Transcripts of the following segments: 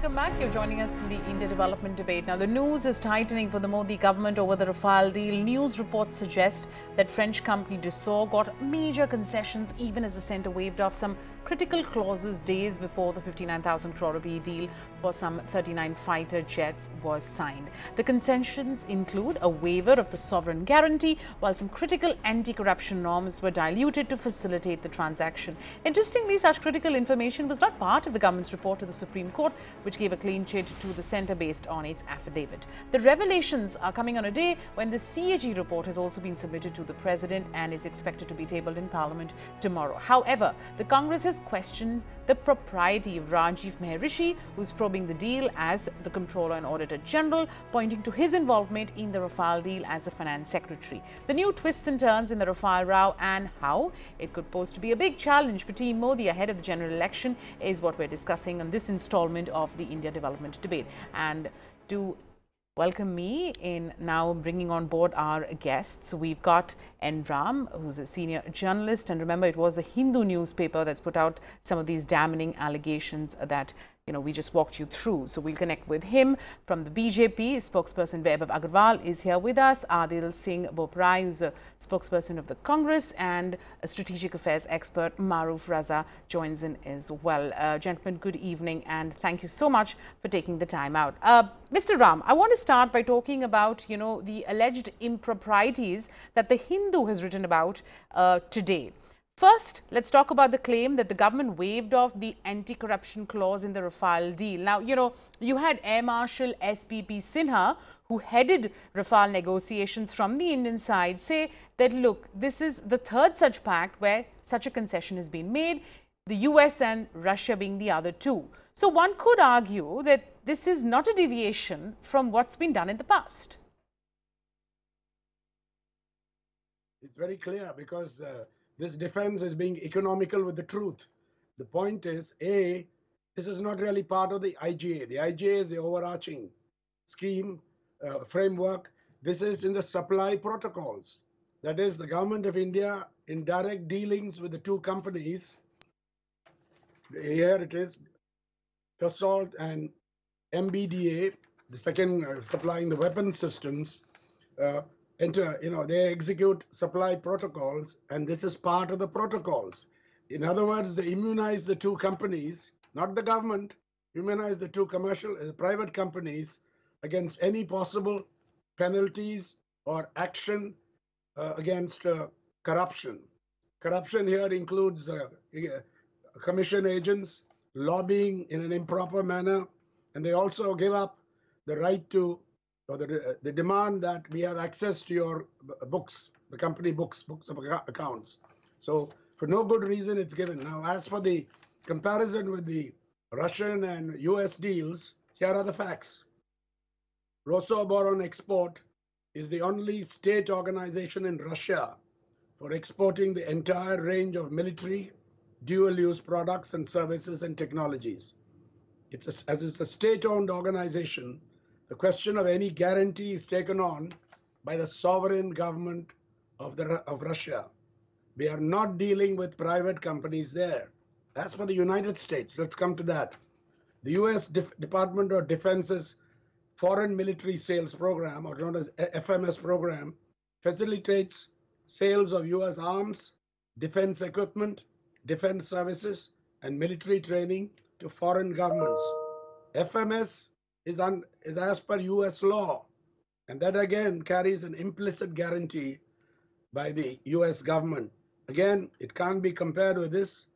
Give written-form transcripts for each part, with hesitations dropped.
welcome back. You're joining us in the India development debate. Now, the news is tightening for the Modi government over the Rafale deal. News reports suggest that French company Dassault got major concessions even as the centre waived off some critical clauses days before the 59,000 crore rupee deal for some 39 fighter jets was signed. The concessions include a waiver of the sovereign guarantee, while some critical anti-corruption norms were diluted to facilitate the transaction. Interestingly, such critical information was not part of the government's report to the Supreme Court, which gave a clean chit to the centre based on its affidavit. The revelations are coming on a day when the CAG report has also been submitted to the President and is expected to be tabled in Parliament tomorrow. However, the Congress has questioned the propriety of Rajiv Mehrishi, who is probing the deal as the Comptroller and Auditor General, pointing to his involvement in the Rafale deal as a finance secretary. The new twists and turns in the Rafale row and how it could pose to be a big challenge for Team Modi ahead of the general election is what we're discussing on this installment of the India development debate. And to welcome me in now bringing on board our guests, we've got N. Ram, who's a senior journalist, and remember, it was a Hindu newspaper that's put out some of these damning allegations that we just walked you through. So we'll connect with him. From the BJP, spokesperson Vaibhav Agarwal is here with us. Adil Singh Boprai, who's a spokesperson of the Congress, and a strategic affairs expert, Maruf Raza, joins in as well. Gentlemen, good evening, and thank you so much for taking the time out. Mr. Ram, I want to start by talking about, the alleged improprieties that the Hindu has written about today. First, let's talk about the claim that the government waived off the anti-corruption clause in the Rafale deal. Now, you had Air Marshal SPP Sinha, who headed Rafale negotiations from the Indian side, say that, look, this is the third such pact where such a concession has been made, the US and Russia being the other two. So one could argue that this is not a deviation from what's been done in the past. It's very clear because this defense is being economical with the truth. The point is, A, this is not really part of the IGA. The IGA is the overarching scheme, framework. This is in the supply protocols. That is, the government of India in direct dealings with the two companies. Here it is, Dassault and MBDA, the second supplying the weapon systems. They execute supply protocols, and this is part of the protocols. In other words, they immunize the two companies, not the government, immunize the two private companies against any possible penalties or action against corruption. Corruption here includes commission agents, lobbying in an improper manner, and they also give up the right to or the demand that we have access to your books, the company books of accounts. So for no good reason it's given. Now, as for the comparison with the Russian and US deals, here are the facts. Rosoboronexport is the only state organization in Russia for exporting the entire range of military, dual-use products and services and technologies. As it's a state-owned organization, the question of any guarantee is taken on by the sovereign government of Russia. We are not dealing with private companies there. As for the United States, let's come to that. The US Department of Defense's Foreign Military Sales Program, or known as FMS program, facilitates sales of US arms, defense equipment, defense services, and military training to foreign governments. FMS is as per US law, and that again carries an implicit guarantee by the US government. Again, it can't be compared with this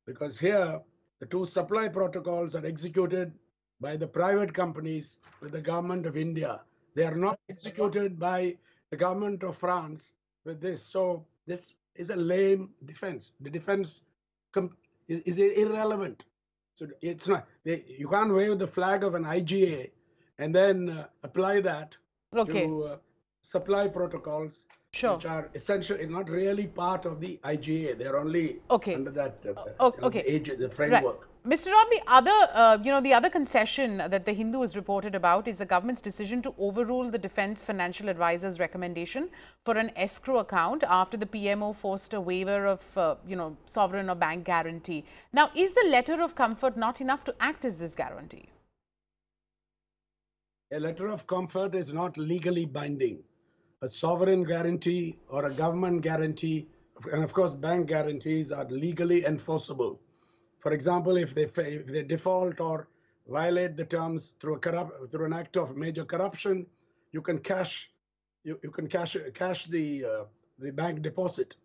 because here the two supply protocols are executed by the private companies with the government of India. They are not executed by the government of France with this. So this is a lame defense. The defense is irrelevant. So it's not, you can't wave the flag of an IGA and then apply that to supply protocols, which are essentially not really part of the IGA. They're only under that the framework. Right. Mr. Ram, the other concession that the Hindu has reported about is the government's decision to overrule the Defence Financial Advisor's recommendation for an escrow account after the PMO forced a waiver of, sovereign or bank guarantee. Now, is the letter of comfort not enough to act as this guarantee? A letter of comfort is not legally binding. A sovereign guarantee or a government guarantee, and of course bank guarantees, are legally enforceable. For example, if they default or violate the terms through an act of major corruption, you can cash the bank deposit.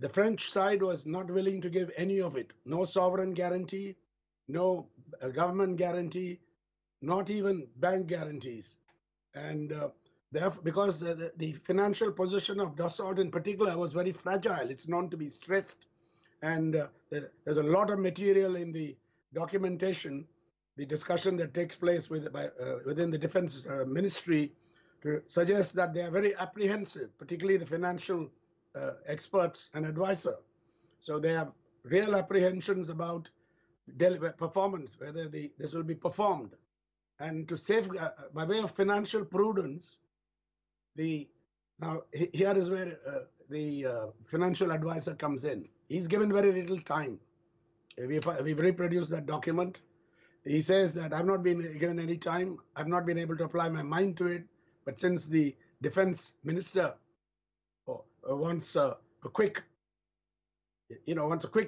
The French side was not willing to give any of it. No sovereign guarantee, no government guarantee, not even bank guarantees. And therefore, because the financial position of Dassault in particular was very fragile, it's known to be stressed. And there's a lot of material in the documentation, the discussion that takes place within the Defense Ministry, to suggest that they are very apprehensive, particularly the financial experts and advisor. So they have real apprehensions about performance, whether this will be performed. And to safeguard, by way of financial prudence, now here is where the financial advisor comes in. He's given very little time. We've reproduced that document. He says that I've not been given any time. I've not been able to apply my mind to it. But since the defense minister wants a quick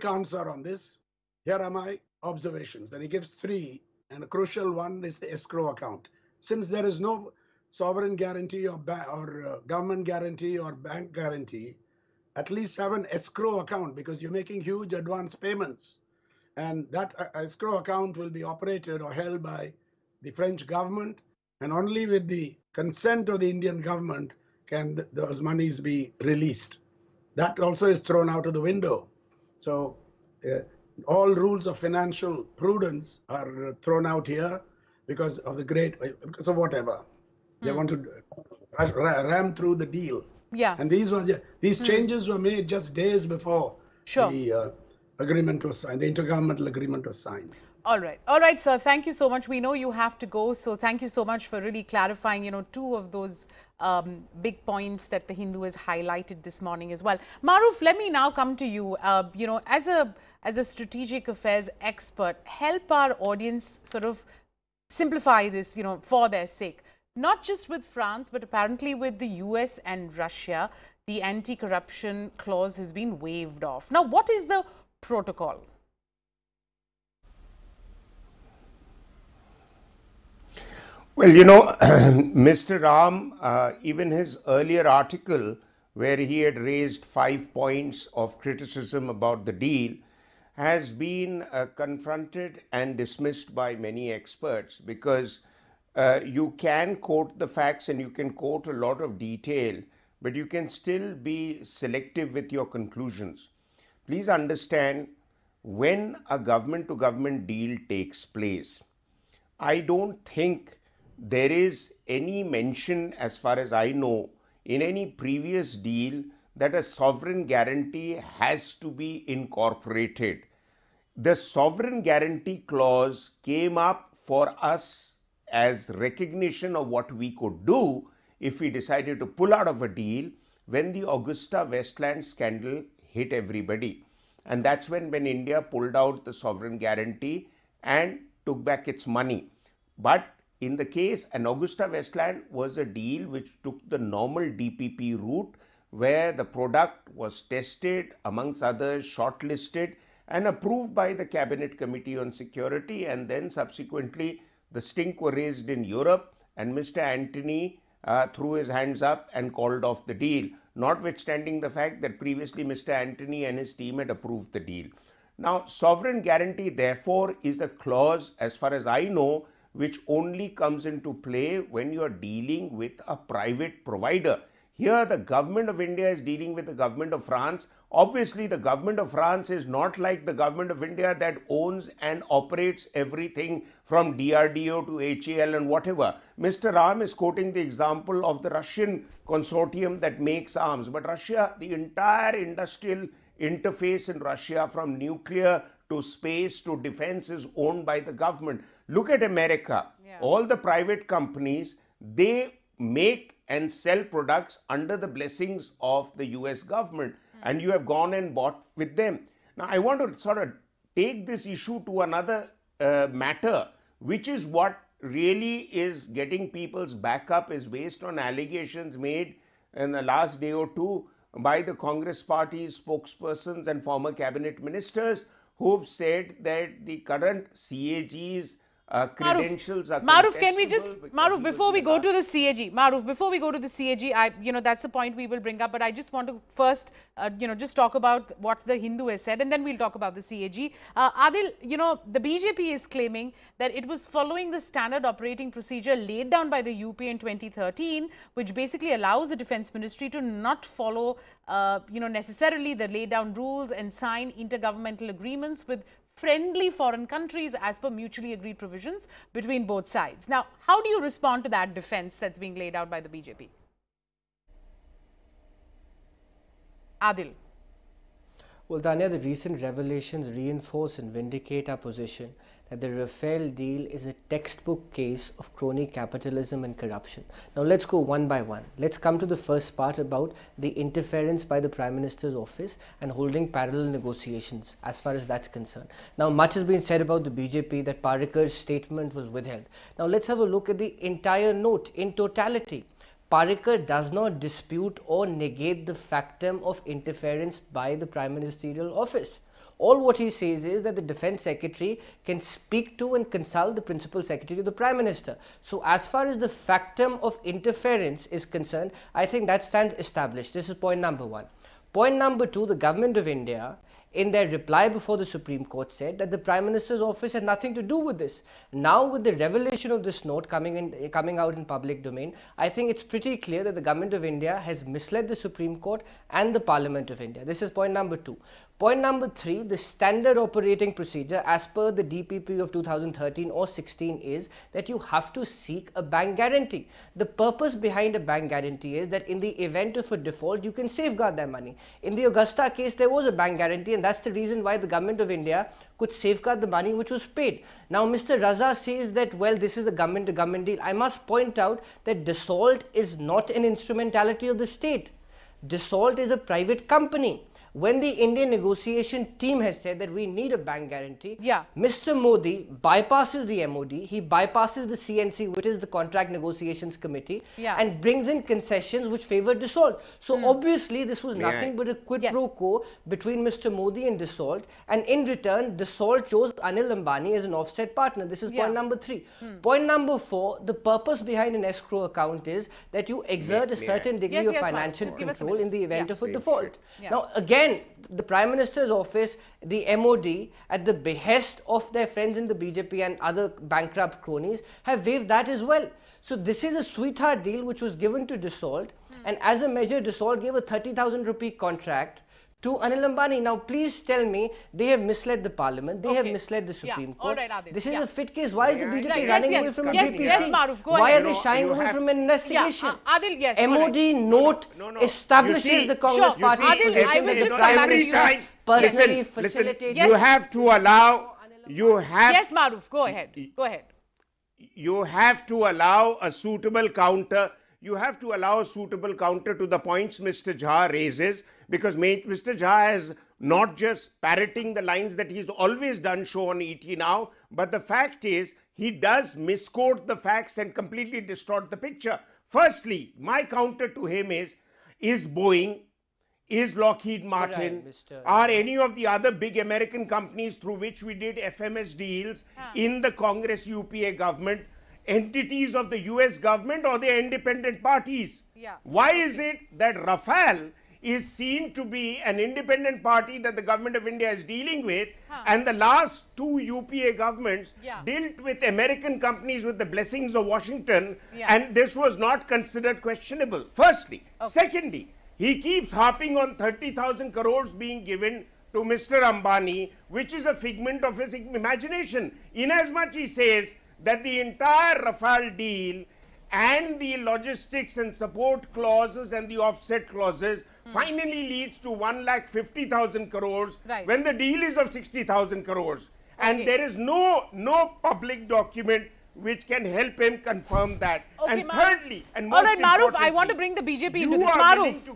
answer on this, here are my observations. And he gives three, and a crucial one is the escrow account. Since there is no sovereign guarantee or government guarantee or bank guarantee, at least have an escrow account, because you're making huge advance payments. And that escrow account will be operated or held by the French government, and only with the consent of the Indian government can those monies be released. That also is thrown out of the window. So all rules of financial prudence are thrown out here because of whatever. They want to ram through the deal. Yeah. And these changes were made just days before the agreement was signed, the intergovernmental agreement was signed. All right, sir. Thank you so much. We know you have to go, so thank you so much for really clarifying, two of those big points that the Hindu has highlighted this morning as well. Maruf, let me now come to you. As a strategic affairs expert, help our audience sort of simplify this, for their sake. Not just with France, but apparently with the US and Russia, the anti-corruption clause has been waived off. Now, what is the protocol? Well, Mr. Ram, even his earlier article where he had raised 5 points of criticism about the deal has been confronted and dismissed by many experts, because you can quote the facts and you can quote a lot of detail, but you can still be selective with your conclusions. Please understand, when a government-to-government deal takes place, I don't think there is any mention, as far as I know, in any previous deal that a sovereign guarantee has to be incorporated. The sovereign guarantee clause came up for us as recognition of what we could do if we decided to pull out of a deal when the Augusta-Westland scandal hit everybody. And that's when India pulled out the sovereign guarantee and took back its money. But in the case, an Augusta-Westland was a deal which took the normal DPP route, where the product was tested, amongst others, shortlisted and approved by the Cabinet Committee on Security, and then subsequently the stink were raised in Europe and Mr. Antony threw his hands up and called off the deal, notwithstanding the fact that previously Mr. Antony and his team had approved the deal. Now, sovereign guarantee, therefore, is a clause, as far as I know, which only comes into play when you are dealing with a private provider. Here, the government of India is dealing with the government of France. Obviously, the government of France is not like the government of India that owns and operates everything from DRDO to HAL and whatever. Mr. Ram is quoting the example of the Russian consortium that makes arms. But Russia, the entire industrial interface in Russia, from nuclear to space to defense, is owned by the government. Look at America. Yeah. All the private companies, they make and sell products under the blessings of the US government, and you have gone and bought with them. Now, I want to sort of take this issue to another matter, which is what really is getting people's backup is based on allegations made in the last day or two by the Congress party's spokespersons and former cabinet ministers who've said that the current CAG's credentials are Maruf, can we just, contestable Maruf, because before he we was go to the CAG, Maruf, before we go to the CAG, that's a point we will bring up, but I just want to first, just talk about what the Hindu has said, and then we'll talk about the CAG. Adil, the BJP is claiming that it was following the standard operating procedure laid down by the UP in 2013, which basically allows the Defence Ministry to not follow, necessarily the laid down rules and sign intergovernmental agreements with friendly foreign countries as per mutually agreed provisions between both sides. Now, how do you respond to that defense that's being laid out by the BJP? Adil. Well, Taneia, the recent revelations reinforce and vindicate our position that the Rafale deal is a textbook case of crony capitalism and corruption. Now, let's go one by one. Let's come to the first part about the interference by the Prime Minister's office and holding parallel negotiations as far as that's concerned. Now, much has been said about the BJP that Parikar's statement was withheld. Now, let's have a look at the entire note in totality. Parikar does not dispute or negate the factum of interference by the Prime Ministerial Office. All what he says is that the Defence Secretary can speak to and consult the Principal Secretary of the Prime Minister. So as far as the factum of interference is concerned, I think that stands established. This is point number one. Point number two, the Government of India, in their reply before the Supreme Court, said that the Prime Minister's office had nothing to do with this. Now, with the revelation of this note coming out in public domain, I think it's pretty clear that the Government of India has misled the Supreme Court and the Parliament of India. This is point number two. Point number three, the standard operating procedure as per the DPP of 2013 or 16 is that you have to seek a bank guarantee. The purpose behind a bank guarantee is that in the event of a default, you can safeguard that money. In the Augusta case, there was a bank guarantee, and that's the reason why the Government of India could safeguard the money which was paid. Now, Mr. Raza says that, well, this is a government-to-government deal. I must point out that Dassault is not an instrumentality of the state. Dassault is a private company. When the Indian negotiation team has said that we need a bank guarantee, Mr. Modi bypasses the MOD, he bypasses the CNC, which is the Contract Negotiations Committee, and brings in concessions which favor Dassault. So obviously this was nothing but a quid pro quo between Mr. Modi and Dassault, and in return Dassault chose Anil Ambani as an offset partner. This is point number three. Point number four, the purpose behind an escrow account is that you exert a certain degree of financial control in the event of a default. Now again, the Prime Minister's office, the MOD, at the behest of their friends in the BJP and other bankrupt cronies, have waived that as well. So this is a sweetheart deal which was given to Dassault, and as a measure, Dassault gave a 30,000 rupee contract to Anil Ambani. Now, please tell me, they have misled the Parliament, they have misled the Supreme Court. This is a fit case. Why is the BJP running away from a BPC? Maruf, go Why ahead. are they shying away from an investigation? Adil, MOD note establishes the Congress party position that the Prime Minister personally facilitated. You have to allow, Yes, Maruf, go ahead. Go ahead. You have to allow a suitable counter. You have to allow a suitable counter to the points Mr. Jha raises, because Mr. Jha is not just parroting the lines that he's always done show on ET Now, but the fact is he does misquote the facts and completely distort the picture. Firstly, my counter to him is Boeing, is Lockheed Martin, are any of the other big American companies through which we did FMS deals in the Congress UPA government entities of the US government or their independent parties? Why is it that Rafale is seen to be an independent party that the Government of India is dealing with, and the last two UPA governments dealt with American companies with the blessings of Washington, and this was not considered questionable? Firstly. Secondly, he keeps harping on 30,000 crores being given to Mr. Ambani, which is a figment of his imagination, inasmuch he says that the entire Rafale deal and the logistics and support clauses and the offset clauses finally leads to 1,50,000 crores when the deal is of 60,000 crores. And there is no public document which can help him confirm that. And thirdly, and most Maruf, I want to bring the BJP into this.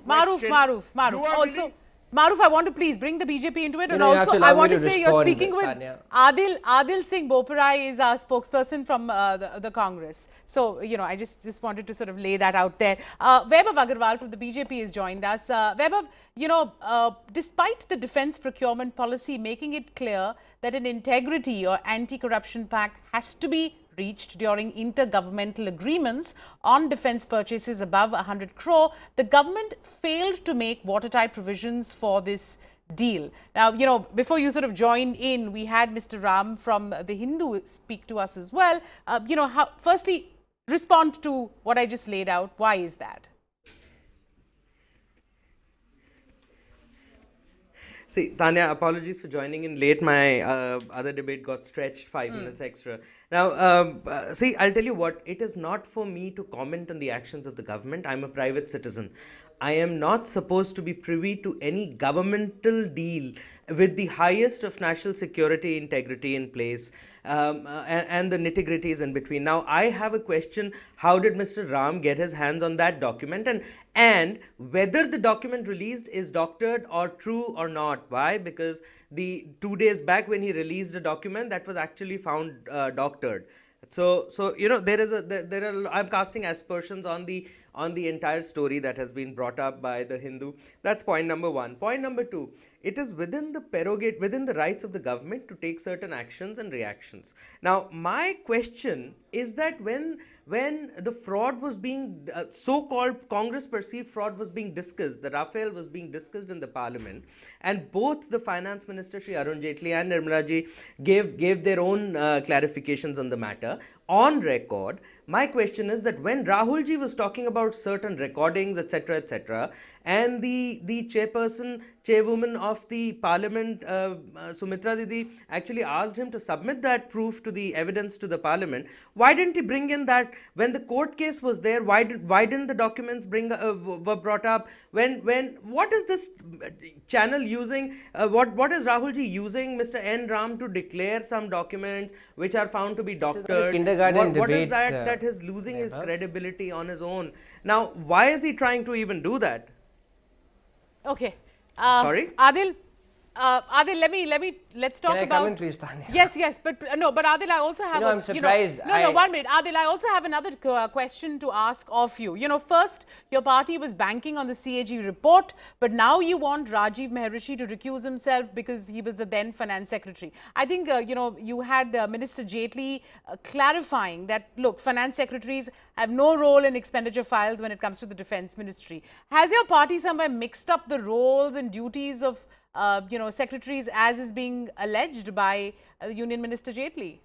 Maruf, also, Maruf, I want to please bring the BJP into it, and you also I want to say respond, you're speaking with Taneia. Adil Singh Boparai is our spokesperson from the Congress. So, you know, I just wanted to sort of lay that out there. Vaibhav Agarwal from the BJP has joined us. Vaibhav, you know, despite the defense procurement policy making it clear that an integrity or anti-corruption pact has to be reached during intergovernmental agreements on defense purchases above 100 crore, the government failed to make watertight provisions for this deal. Now, you know, before you sort of joined in, we had Mr. Ram from The Hindu speak to us as well. You know, firstly, respond to what I just laid out. Why is that? See, Taneia, apologies for joining in late. My other debate got stretched 5 minutes extra. Now, see, I'll tell you what, it is not for me to comment on the actions of the government. I'm a private citizen. I am not supposed to be privy to any governmental deal with the highest of national security integrity in place, and the nitty-gritties in between. Now, I have a question. How did Mr. Ram get his hands on that document, and whether the document released is doctored or true or not? Why? Because the 2 days back when he released a document, that was actually found doctored. So you know, I'm casting aspersions on the entire story that has been brought up by The Hindu. That's point number one. Point number two, it is within the prerogative, within the rights of the government to take certain actions and reactions. Now, my question is that when the fraud was being, so-called Congress perceived fraud was being discussed, the Rafale was being discussed in the parliament, and both the finance minister Shri Arun Jaitley and Nirmala ji gave their own clarifications on the matter on record. My question is that when Rahul ji was talking about certain recordings, etc., and the chairwoman of the parliament, Sumitra Didi, actually asked him to submit that proof to the evidence to the parliament, why didn't he bring in that when the court case was there? Why didn't the documents were brought up? What is this channel using? What is Rahul ji using Mr. N. Ram to declare some documents which are found to be doctored? What is that is losing his credibility on his own? Now, why is he trying to even do that? Okay. Sorry? Adil, let's talk Can I about. come in, please, Taneia? Yes, but no, but Adil, I also have. I'm surprised. No, 1 minute, Adil. I also have another question to ask of you. You know, first, your party was banking on the CAG report, but now you want Rajiv Mehrishi to recuse himself because he was the then finance secretary. I think you know, you had Minister Jaitley clarifying that look, finance secretaries have no role in expenditure files when it comes to the defense ministry. Has your party somewhere mixed up the roles and duties of you know, secretaries as is being alleged by Union Minister Jaitley?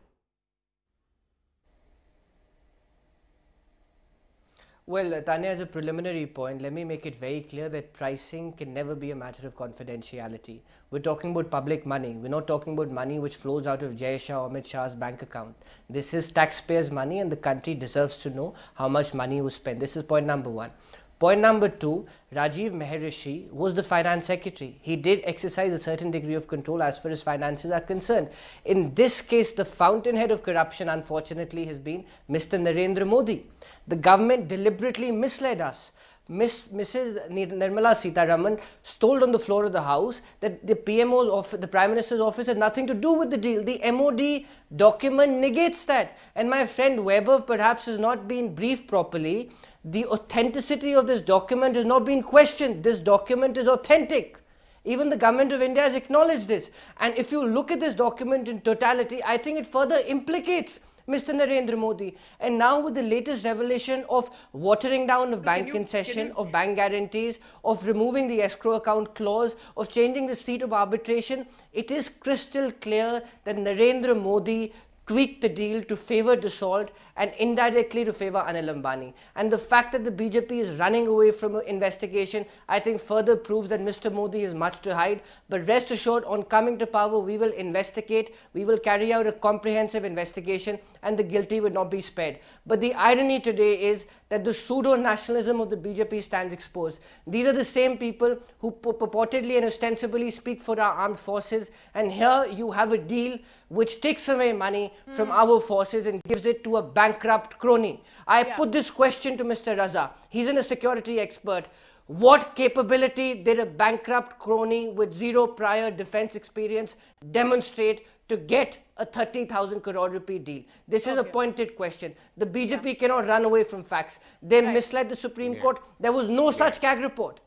Well, Taneia, as a preliminary point, let me make it very clear that pricing can never be a matter of confidentiality. We're talking about public money. We're not talking about money which flows out of Jai Shah or Amit Shah's bank account. This is taxpayers' money, and the country deserves to know how much money was spent. This is point number one. Point number two, Rajiv Mehrishi was the finance secretary. He did exercise a certain degree of control as far as finances are concerned. In this case, the fountainhead of corruption, unfortunately, has been Mr. Narendra Modi. The government deliberately misled us. Mrs. Nirmala Sitharaman told on the floor of the House that the PMO's office, the Prime Minister's office, had nothing to do with the deal. The MOD document negates that. And my friend Weber perhaps has not been briefed properly. The authenticity of this document has not been questioned. This document is authentic. Even the government of India has acknowledged this. And if you look at this document in totality, I think it further implicates Mr. Narendra Modi. And now with the latest revelation of watering down of bank concession, of bank guarantees, of removing the escrow account clause, of changing the seat of arbitration, it is crystal clear that Narendra Modi tweaked the deal to favor Dassault and indirectly to favor Anil Ambani. And the fact that the BJP is running away from an investigation, I think further proves that Mr. Modi has much to hide. But rest assured, on coming to power, we will investigate, we will carry out a comprehensive investigation, and the guilty will not be spared. But the irony today is that the pseudo-nationalism of the BJP stands exposed. These are the same people who purportedly and ostensibly speak for our armed forces, and here you have a deal which takes away money from our forces and gives it to a bankrupt crony. I put this question to Mr. Raza. He's a security expert. What capability did a bankrupt crony with zero prior defense experience demonstrate to get a 30,000 crore rupee deal? This is a pointed question. The BJP cannot run away from facts. They misled the Supreme Court. There was no such CAG report.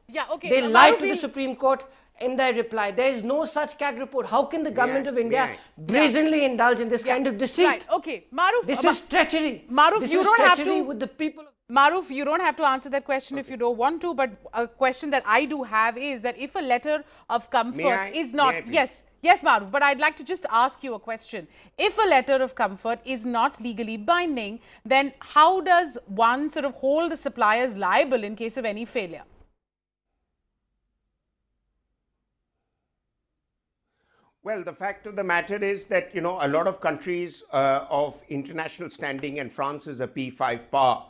They lied to the Supreme Court in their reply. There is no such CAG report. How can the government of India brazenly indulge in this kind of deceit? Right. Okay, Maruf. This is treachery. Maruf, this you is don't have treachery to. with the people. Maruf, you don't have to answer that question if you don't want to, but a question that I do have is that if a letter of comfort is not, yes, Maruf, but I'd like to just ask you a question. If a letter of comfort is not legally binding, then how does one sort of hold the suppliers liable in case of any failure? Well, the fact of the matter is that, you know, a lot of countries of international standing, and France is a P5 power,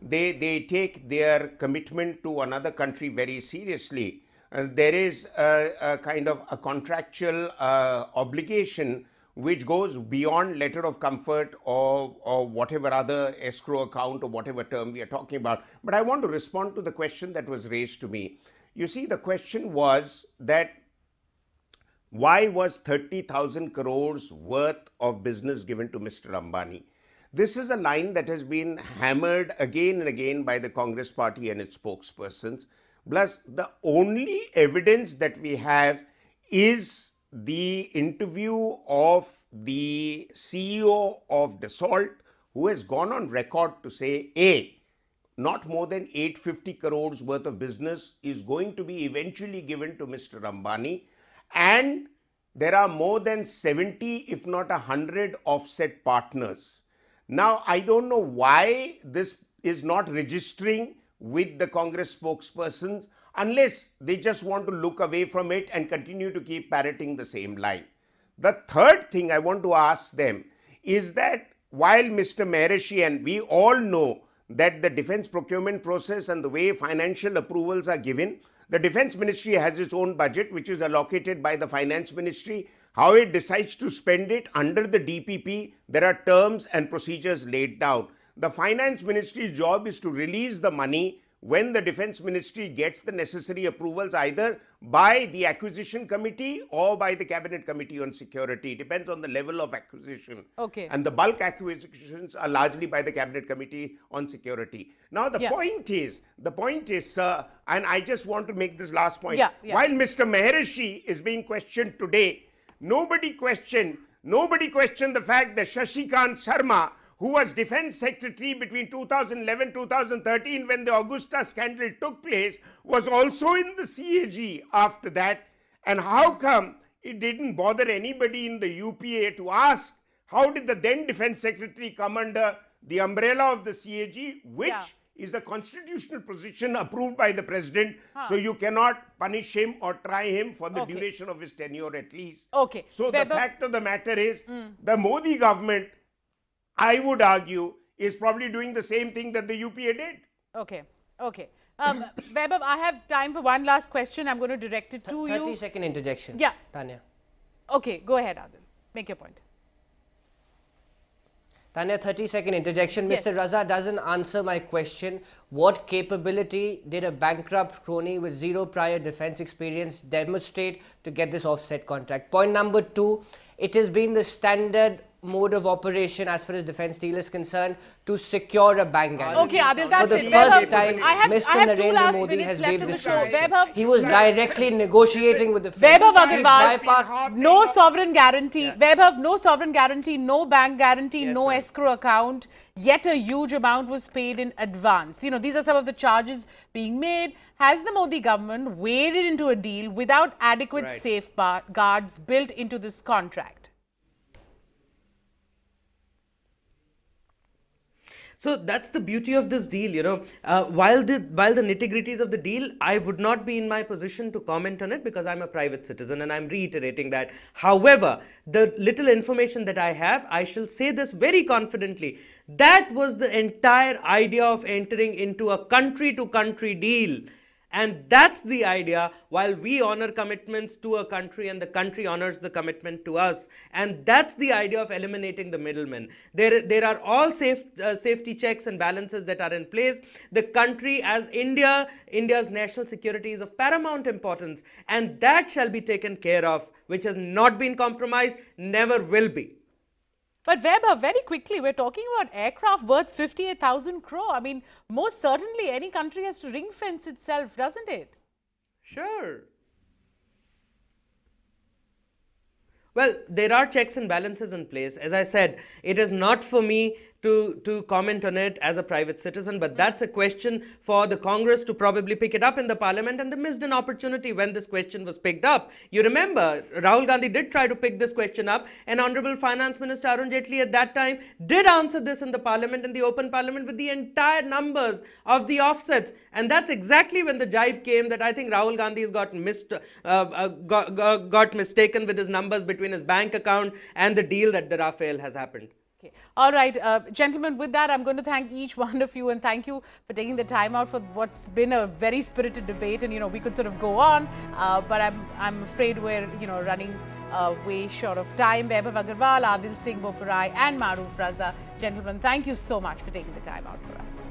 they take their commitment to another country very seriously. There is a kind of a contractual obligation which goes beyond letter of comfort or whatever other escrow account or whatever term we are talking about. But I want to respond to the question that was raised to me. You see, the question was that why was 30,000 crores worth of business given to Mr. Ambani? This is a line that has been hammered again and again by the Congress party and its spokespersons. Plus, the only evidence that we have is the interview of the CEO of Dassault, who has gone on record to say, A, not more than 850 crores worth of business is going to be eventually given to Mr. Ambani. And there are more than 70, if not 100 offset partners. Now, I don't know why this is not registering with the Congress spokespersons unless they just want to look away from it and continue to keep parroting the same line. The third thing I want to ask them is that while Mr. Mehrishi, and we all know that the defense procurement process and the way financial approvals are given, the Defense Ministry has its own budget, which is allocated by the Finance Ministry. How it decides to spend it under the DPP, there are terms and procedures laid down. The Finance Ministry's job is to release the money when the Defense Ministry gets the necessary approvals, either by the Acquisition Committee or by the Cabinet Committee on Security. It depends on the level of acquisition. Okay. And the bulk acquisitions are largely by the Cabinet Committee on Security. Now, the point is, sir, and I just want to make this last point. While Mr. Mehrishi is being questioned today, nobody questioned the fact that Shashikant Sharma, who was Defense Secretary between 2011-2013 when the Augusta scandal took place, was also in the CAG after that. And how come it didn't bother anybody in the UPA to ask how did the then Defense Secretary come under the umbrella of the CAG, which is the constitutional position approved by the President, so you cannot punish him or try him for the duration of his tenure at least. So the fact of the matter is, the Modi government, I would argue, is probably doing the same thing that the UPA did. Vaibhav, I have time for one last question. I'm going to direct it to you. 30-second interjection. Taneia. Okay, go ahead, Adil. Make your point. Taneia, 30-second interjection. Mr. Raza doesn't answer my question. What capability did a bankrupt crony with zero prior defense experience demonstrate to get this offset contract? Point number 2, it has been the standard mode of operation as far as defense deal is concerned to secure a bank guarantee. Okay, Adil, that's it. For the first time, Mr. Narendra Modi has waived this provision. He was directly negotiating with the Fed. Vaibhav Agarwal, no sovereign guarantee. Vaibhav, no sovereign guarantee, no bank guarantee, no escrow account. Yet a huge amount was paid in advance. You know, these are some of the charges being made. Has the Modi government waded into a deal without adequate safeguards built into this contract? So that's the beauty of this deal, you know. While the nitty-gritties of the deal, I would not be in my position to comment on it because I'm a private citizen and I'm reiterating that. However, the little information that I have, I shall say this very confidently. That was the entire idea of entering into a country-to-country deal. And that's the idea, while we honor commitments to a country and the country honors the commitment to us. And that's the idea of eliminating the middlemen. There are all safety checks and balances that are in place. The country, as India's national security is of paramount importance, and that shall be taken care of, which has not been compromised, never will be. But Weber, very quickly, we're talking about aircraft worth 58,000 crore. I mean, most certainly any country has to ring fence itself, doesn't it? Sure. Well, there are checks and balances in place. As I said, it is not for me to comment on it as a private citizen, but that's a question for the Congress to probably pick it up in the Parliament, and they missed an opportunity when this question was picked up. You remember, Rahul Gandhi did try to pick this question up, and Honorable Finance Minister Arun Jaitley at that time did answer this in the Parliament, in the open Parliament, with the entire numbers of the offsets. And that's exactly when the jibe came that I think Rahul Gandhi has got mistaken with his numbers between his bank account and the deal that the Rafale has happened. Okay. All right, gentlemen, with that, I'm going to thank each one of you, and thank you for taking the time out for what's been a very spirited debate. And, you know, we could sort of go on, but I'm afraid we're, you know, running way short of time. Vaibhav Agarwal, Adil Singh Boparai and Maruf Raza. Gentlemen, thank you so much for taking the time out for us.